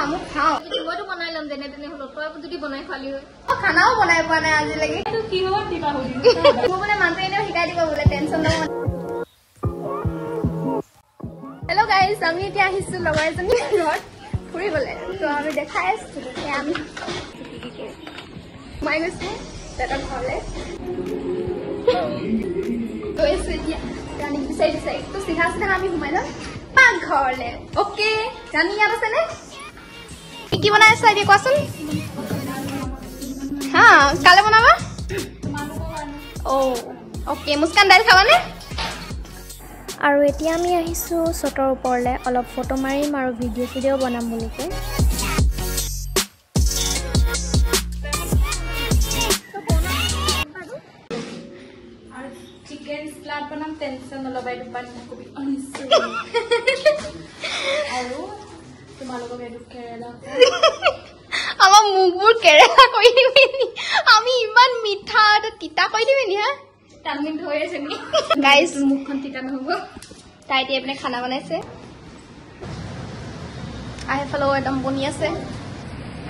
আমুক খাওঁ মইতো বনাই ল'ম যেনে তেনে হলো তই যদি বনাই খালি হয় খানাও বনাই পোৱা নাই আজিলৈকে কি হ'ব দিবা হ'ল মোৰ মানে মানুহটো এনেও শিকাই দিব বোলে টেনশ্যন ল'ব হেল্ল' গাইজ আমি এতিয়া আহিছোঁ লগৰ এজনী ঘৰত ফুৰিবলৈ তো আমি দেখাই আছোঁ আমি সোমাই গৈছোঁ দাদাৰ ঘৰলৈ গৈছোঁ এতিয়া ৰাণীক বিচাৰি বিচাৰি তো চিধা চিধা আমি সোমাই যাম পাকঘৰলৈ অ'কে ৰাণী ইয়াত আছেনে কি বনাই আছা এতিয়া কোৱাচোন হা কালে বনাবা অ' অ'কে মুস্কান দাইল খাবানে আৰু এতিয়া আমি আহিছোঁ চটৰ ওপৰলৈ অলপ ফটো মাৰিম আৰু ভিডিঅ' চিডিঅ' বনাম বুলিকৈ চিকেন স্লাড বনাম টেনশ্যন নলবাই দুপান কবি আৰু তোমালোকক এইটো কেৰেলা আমাৰ মুখবোৰ কেৰেলা কৰি দিবি আমি ইমান মিঠা তিতা কৰি দিবি নি হা টানমিন হৈ আছে নি গাইজ মুখখন তিতা নহ'ব তাই এতিয়া এইপিনে খানা বনাইছে আৰু এফালেও একদম বনি আছে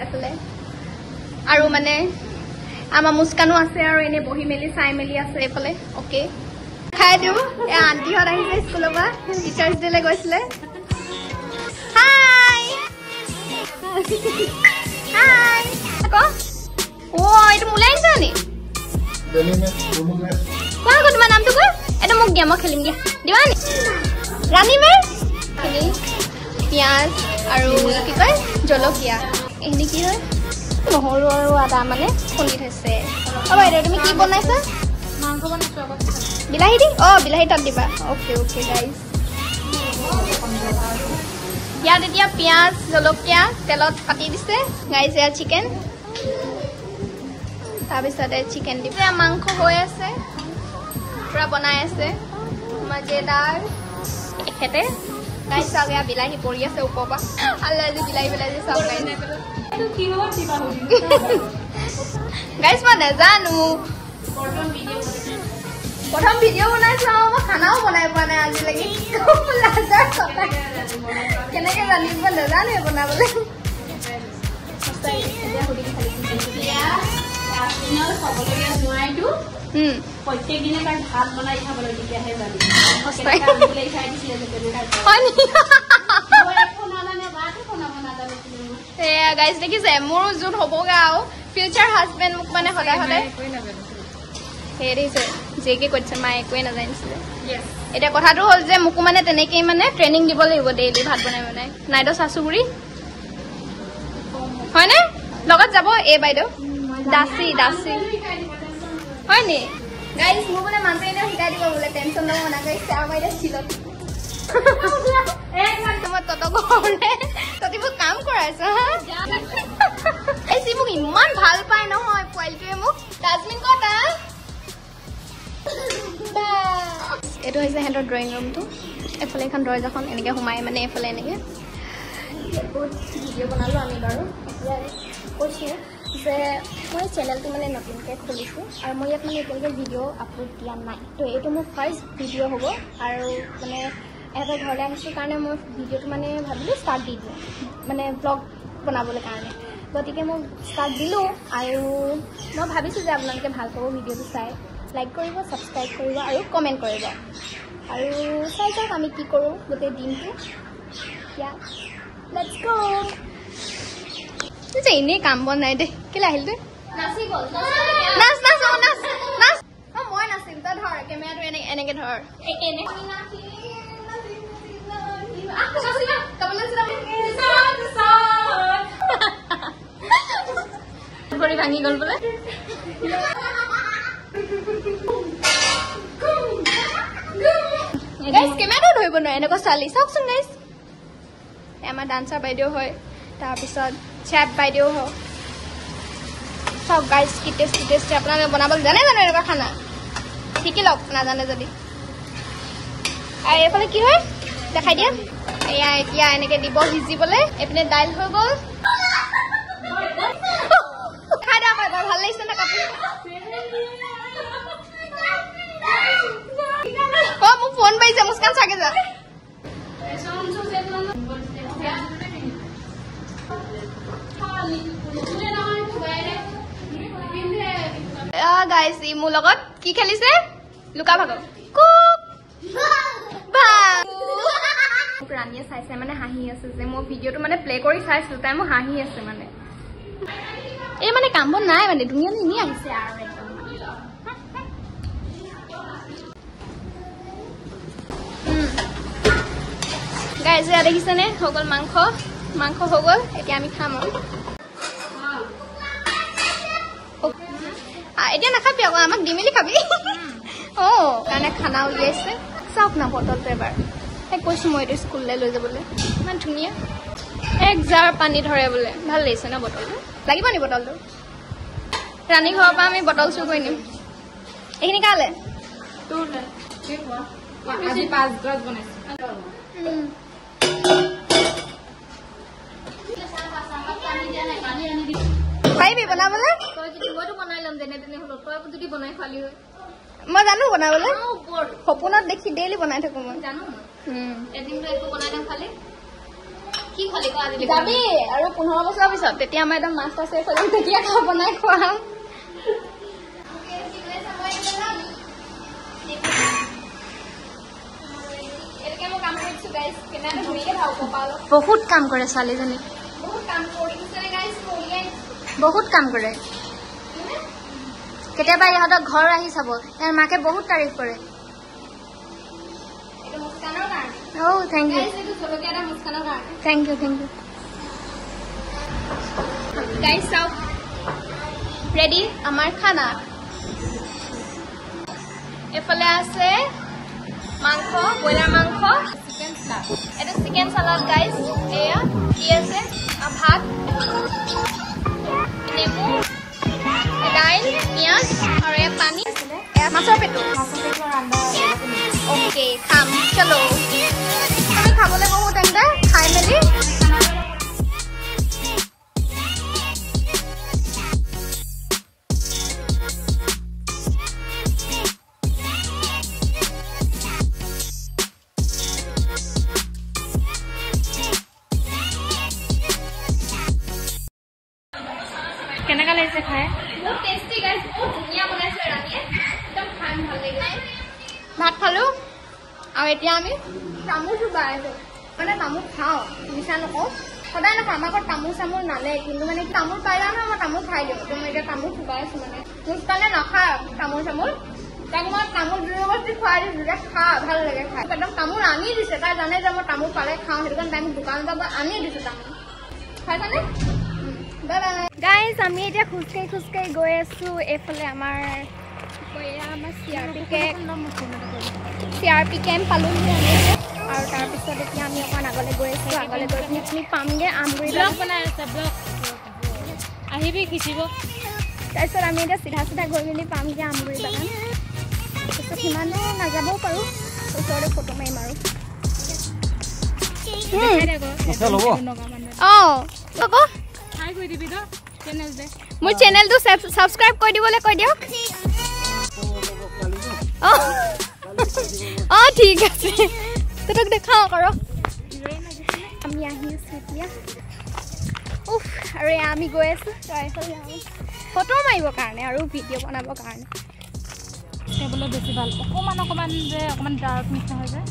এফালে আৰু মানে আমাৰ মুস্কানো আছে আৰু এনে বহি মেলি চাই মেলি আছে এইফালে অ'কে খাই দিওঁ এই আণ্টিহঁত আহিছে স্কুলৰ পৰা টিচাৰ্ছ ডেলৈ গৈছিলে হাই হাই আকৌ অ' এইটো মোলৈ আহিছে নি কোৱা আকৌ তোমাৰ নামটো কোৱা এইটো মোক দিয়া মই খেলিম দিয়া দিবা নি ৰাণী মে পিঁয়াজ আৰু কি কয় জলকীয়া এইখিনি কি হয় নহৰু আৰু আদা মানে খুন্দি থৈছে অ' বাইদেউ তুমি কি বনাইছা মাংস বনাইছোঁ আকৌ বিলাহী দি অ' বিলাহী তাত দিবা অ'কে অ'কে গাইজ ইয়াত এতিয়া পিঁয়াজ জলকীয়া তেলত কাটি দিছে গাইজ এয়া চিকেন তাৰপিছতে চিকেন দিব মাংস হৈ আছে পুৰা বনাই আছে মজেদাৰ এখেতে গাইজ চাওক এয়া বিলাহী পৰি আছে ওপৰৰ পৰা আল্লাহ আজি বিলাহী বিলাহী চাওক গাইজ কি হ'ব দিবা হ'ল গাইজ মই নাজানো প্ৰথম ভিডিঅ' বনাইছো আৰু মই খানাও বনাই পোৱা নাই আজিলৈকে কেনেকে জানিব নাজানোৱে বনাবলৈ প্ৰত্যেক দিনে তাক ভাত বনাই খাবলৈ তেতিয়াহে জানি গাইজ দেখিছে মোৰো যোন হ'বগৈ আৰু ফিউচাৰ হাজবেণ্ড মোক মানে সদায় সদায় সেয়ে দেখিছে যেকে কৈছে মায়ে একোৱে নাজানিছিলে এতিয়া কথাটো হ'ল যে মোকো মানে তেনেকেই মানে ট্ৰেইনিং দিব লাগিব ডেইলি ভাত বনাই বনাই নাইদেউ চাচুগুৰি হয়নে লগত যাব এই বাইদেউ দাসী দাসী হয় নি গাইজ মোৰ মানে মানুহটো এনেও শিকাই দিব বোলে টেনশ্যন ল'ব মনা কৰিছে আৰু বাইদেউ চিলত মই তহঁতক ঘৰলে তহঁতি মোক কাম কৰাইছ হা এই মোক ইমান ভাল পায় নহয় পোৱালিটোৱে মোক ডাষ্টবিন ক'তা এইটো হৈছে সিহঁতৰ ড্ৰয়িং ৰুমটো এফালে এখন দৰ্জাখন এনেকৈ সোমাই মানে এফালে এনেকৈ বহুত ভিডিঅ' বনালোঁ আমি বাৰু এতিয়া কৈছোঁ যে মই চেনেলটো মানে নতুনকৈ খুলিছোঁ আৰু মই ইয়াত মানে এতিয়ালৈকে ভিডিঅ' আপলোড দিয়া নাই তো এইটো মোৰ ফাৰ্ষ্ট ভিডিঅ' হ'ব আৰু মানে এহেঁতৰ ঘৰলৈ আহিছোঁ কাৰণে মই ভিডিঅ'টো মানে ভাবিলোঁ ষ্টাৰ্ট দি দিওঁ মানে ব্লগ বনাবলৈ কাৰণে গতিকে মই ষ্টাৰ্ট দিলোঁ আৰু মই ভাবিছোঁ যে আপোনালোকে ভাল পাব ভিডিঅ'টো চাই লাইক কৰিব ছাবস্ক্ৰাইব কৰিব আৰু কমেণ্ট কৰিব আৰু চাই চাওক আমি কি কৰোঁ গোটেই দিনটো এতিয়া লেটছ গো যে এনেই কাম বন নাই দেই কেলৈ আহিল তই নাচি গ'ল নাচ নাচ নাচ নাচ অঁ মই নাচিম তই ধৰ কেমেৰাটো এনেকৈ ধৰ ভৰি ভাঙি গ'ল বোলে কেমেৰাটো ধৰিব নোৱাৰে এনেকুৱা ছোৱালী চাওকচোন গাইজ আমাৰ ডান্সাৰ বাইদেউ হয় তাৰপিছত চেফ বাইদেউ হওক চাওক গাইজ কি টেষ্টি আপোনালোকে বনাবলৈ জানে জানো এনেকুৱা খানা শিকি লওক নাজানে যদি আৰু এইফালে কি হয় দেখাই দিয়া এয়া এতিয়া এনেকৈ দিব সিজিবলৈ এইপিনে দাইল হৈ গ'ল খাই দিয়া ভাল লাগিছে না কাপোৰ oh mau phone bayi saya muskan sakit tak? Guys ই মোৰ লগত কি খেলিছে লুকা ভাগৰ ৰাণীয়ে চাইছে মানে হাঁহি আছে যে মই ভিডিঅ'টো মানে প্লে কৰি চাইছো তাই মোৰ হাঁহি আছে মানে এই মানে কাম বন নাই মানে ধুনীয়া ধুনীয়া আহিছে আৰু একদম গাইজ এয়া দেখিছেনে হৈ গ'ল মাংস হৈ গ'ল এতিয়া আমি খাম আৰু এতিয়া নাখাবি আকৌ আমাক দি মেলি খাবি কাৰণে খানা উলিয়াইছে চাওক না বটলটো এবাৰ তাইক কৈছো মই এইটো স্কুললৈ লৈ যাবলৈ ইমান ধুনীয়া এক জাৰ পানী ধৰে বোলে ভাল লাগিছে ন বটলটো লাগিব নি বটলটো ৰাণী ঘৰৰ পৰা আমি বটল চুৰ কৰি নিম এইখিনি কালে পাৰিবি বনাবলৈ মইতো বনাই ল'ম যেনে তেনে হলো তই যদি বনাই খোৱালি হয় মই জানো বনাবলৈ সপোনত দেখি ডেইলি বনাই থাকো মই জানো এদিনটো একো বনাই দিম খালি কি খালি আজি যাবি আৰু 15 বছৰৰ পিছত তেতিয়া মই একদম মাষ্টাৰ চেফ হ'ম তেতিয়া বনাই খুৱাম বহুত কাম কৰে ছোৱালীজনী বহুত কাম কৰে কেতিয়াবা ইহঁতৰ ঘৰ আহি চাব ইয়াৰ মাকে বহুত তাৰিফ কৰে থেংক ইউ গাইজ চাওক ৰেডি আমাৰ খানা এফালে আছে মাংস ব্ৰইলাৰ মাংস এটা চিকেন সালাড গাইজ এয়া কি আছে ভাত নেমু দাইল পিঁয়াজ আৰু এয়া পানী এয়া মাছৰ পেটু অ'কে খাম চলো আমি খাবলৈ বহু তেন্তে খাই মেলি কেনেকা লাগিছে খাই বহুত টেষ্টি গাইজ বহুত ধুনীয়া বনাইছে ৰাণীয়ে একদম খাই ভাল লাগিছে ভাত খালোঁ আৰু এতিয়া আমি তামোল চুবাই আছোঁ মানে তামোল খাওঁ মিছা নকওঁ সদায় নাখাওঁ আমাৰ ঘৰত তামোল চামোল নালে কিন্তু মানে তামোল পাইলা নহয় মই তামোল খাই দিওঁ তো মই এতিয়া তামোল চুবাই আছোঁ মানে মুস্কানে নাখায় তামোল চামোল তাক মই তামোল জুৰবস্তি খুৱাই দিছোঁ যে খা ভাল লাগে খাই একদম তামোল আনি দিছে তাই জানে যে মই তামোল পালে খাওঁ সেইটো কাৰণে তাই মোক দোকানৰ পৰা আনি দিছোঁ তামোল খাইছানে গাইজ আমি এতিয়া খোজকাঢ়ি গৈ আছোঁ এইফালে আমাৰ CRP কেম্প পালোঁহি আমি আৰু তাৰপিছত এতিয়া আমি অকণ আগলৈ গৈ আছোঁ আগলৈ গৈ পিনি আমি পামগৈ আমগুৰি বনাই আছে আহিবি খিচিব তাৰপিছত আমি এতিয়া চিধা গৈ মেলি পামগৈ আমগুৰি বাগান তাৰপিছত সিমানো নাযাবও পাৰোঁ ওচৰতে ফটো মাৰিম আৰু আকৌ মোৰ চেনেলটো ছাবস্ক্ৰাইব কৰি দিবলৈ কৈ দিয়ক ঠিক আছে তোক দেখাওঁ আকৌ আমি আহি আছোঁ এতিয়া আৰু এয়া আমি গৈ আছোঁ ফটো মাৰিবৰ কাৰণে আৰু ভিডিঅ' বনাবৰ কাৰণে সেইবোলে বেছি ভাল অকণমান যে অকণমান ডাৰ্ক নিচিনা হৈ যায়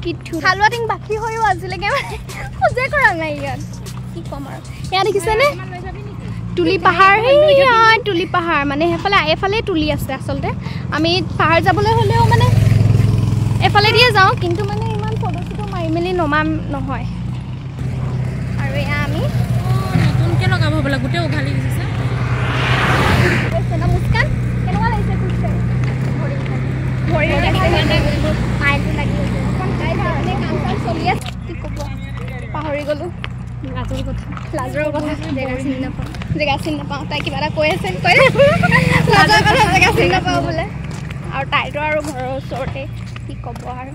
কি হালোৱা টিং বাকী হৈও আজিলৈকে মানে খোজে কৰা নাই ইয়াত কি ক'ম আৰু এয়া দেখিছেনে তুলি পাহাৰ তুলি পাহাৰ মানে সেইফালে এফালে তুলি আছে আচলতে আমি পাহাৰ যাবলৈ হ'লেও মানে এফালে দিয়ে যাওঁ কিন্তু মানে ইমান ফটো চটো মাৰি মেলি নমাম নহয় আৰু এয়া আমি নতুনকৈ লগাব বোলে গোটেই উঘালি দিছে মুস্কান কেনেকুৱা লাগিছে খোজকাঢ়ি ভৰি পাইলটো লাগি আছে কাম চাম চলি আছে কি ক'ব পাহৰি গ'লোঁ লাজৰ কথা জেগা চিনি নাপাওঁ তাই কিবা এটা কৈ আছে লাজৰ কথা জেগা চিনি নাপাওঁ বোলে আৰু তাইতো আৰু ঘৰৰ ওচৰতে কি ক'ব আৰু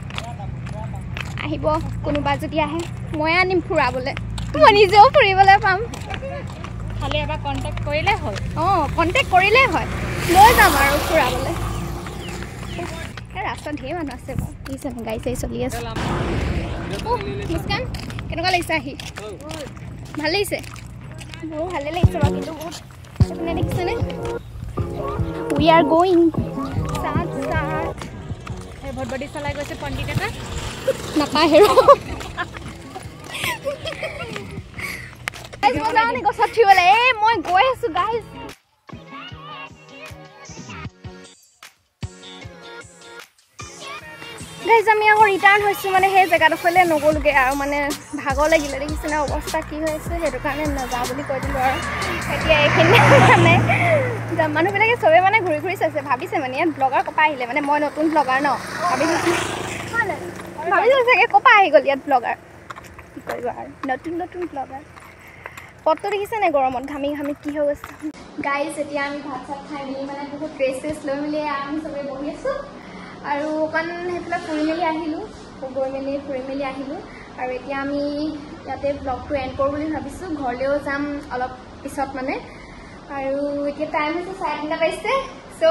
আহিব কোনোবা যদি আহে মই আনিম ফুৰাবলৈ মই নিজেও ফুৰিবলৈ পাম খালি এবাৰ কণ্টেক্ট কৰিলে হ'ল কণ্টেক্ট কৰিলেই হয় লৈ যাম আৰু ফুৰাবলৈ ৰাস্তাত ঢেৰ মানুহ আছে বাৰু দেখিছেনে গাড়ী চাড়ী চলি আছে মুস্কান কেনেকুৱা লাগিছে আহি ভাল লাগিছে মোৰো ভালে লাগিছে বাৰু কিন্তু বহুত আপুনি দেখিছেনে উই আৰ গোয়িং সাত এই ভটবডি চলাই গৈছে পণ্ডিত এটা নাপায় হেৰো গাইজ মই যাওঁ নে গছত উঠিবলৈ এই মই গৈ আছোঁ গাইজ গাইজ আমি আকৌ ৰিটাৰ্ণ হৈছোঁ মানে সেই জেগাডোখৰলৈ নগ'লোগৈ আৰু মানে ভাগৰ লাগিলে দেখিছেনে অৱস্থা কি হৈ আছে সেইটো কাৰণে নাযাওঁ বুলি কৈ দিলোঁ আৰু এতিয়া এইখিনি মানে মানুহবিলাকে চবেই মানে ঘূৰি ঘূৰি চাইছে ভাবিছে মানে ইয়াত ব্লগাৰ ক'ৰপৰা আহিলে মানে মই নতুন ব্লগাৰ ন ভাবিছোঁ চাগে ক'ৰপৰা আহি গ'ল ইয়াত ব্লগাৰ কি কৰিব আৰু নতুন ব্লগাৰ পথটো দেখিছে নাই গৰমত ঘামি ঘামি কি হৈ গৈছে গাইজ এতিয়া আমি ভাত চাত খাই মেলি মানে বহুত ড্ৰেছ লৈ মেলি আমি চবেই বহি আছোঁ আৰু অকণ সেইফালে ফুৰি মেলি আহিলোঁ গৈ মেলি ফুৰি মেলি আহিলোঁ আৰু এতিয়া আমি ইয়াতে ব্লগটো এণ্ড কৰোঁ বুলি ভাবিছোঁ ঘৰলৈও যাম অলপ পিছত মানে আৰু এতিয়া টাইম হৈছে 3:30 বাজিছে চ'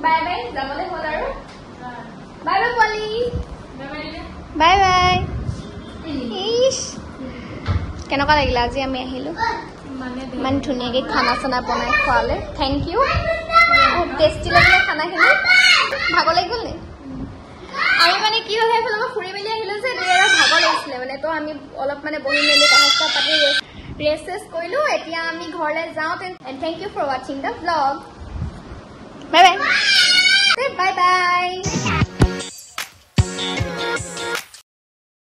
বাই বাই যাবলৈ হ'ল আৰু বাই বাই পোৱালি বাই বাই ইছ কেনেকুৱা লাগিলে আজি আমি আহিলোঁ ইমান ধুনীয়াকৈ খানা চানা বনাই খোৱালে থেংক ইউ বহুত টেষ্টি লাগিলে খানাখিনি ভাগৰ লাগি গ'ল নে আমি মানে কি হ'ল সেইফালে মই ফুৰি মেলি আহিলোঁ যে তেতিয়া ভাগৰ লাগিছিলে মানে তো আমি অলপ মানে বহি মেলি কথা পাতি ৰেষ্ট কৰিলোঁ এতিয়া আমি ঘৰলৈ যাওঁ এণ্ড থেংক ইউ ফৰ ৱাচিং the blog bye bye bye bye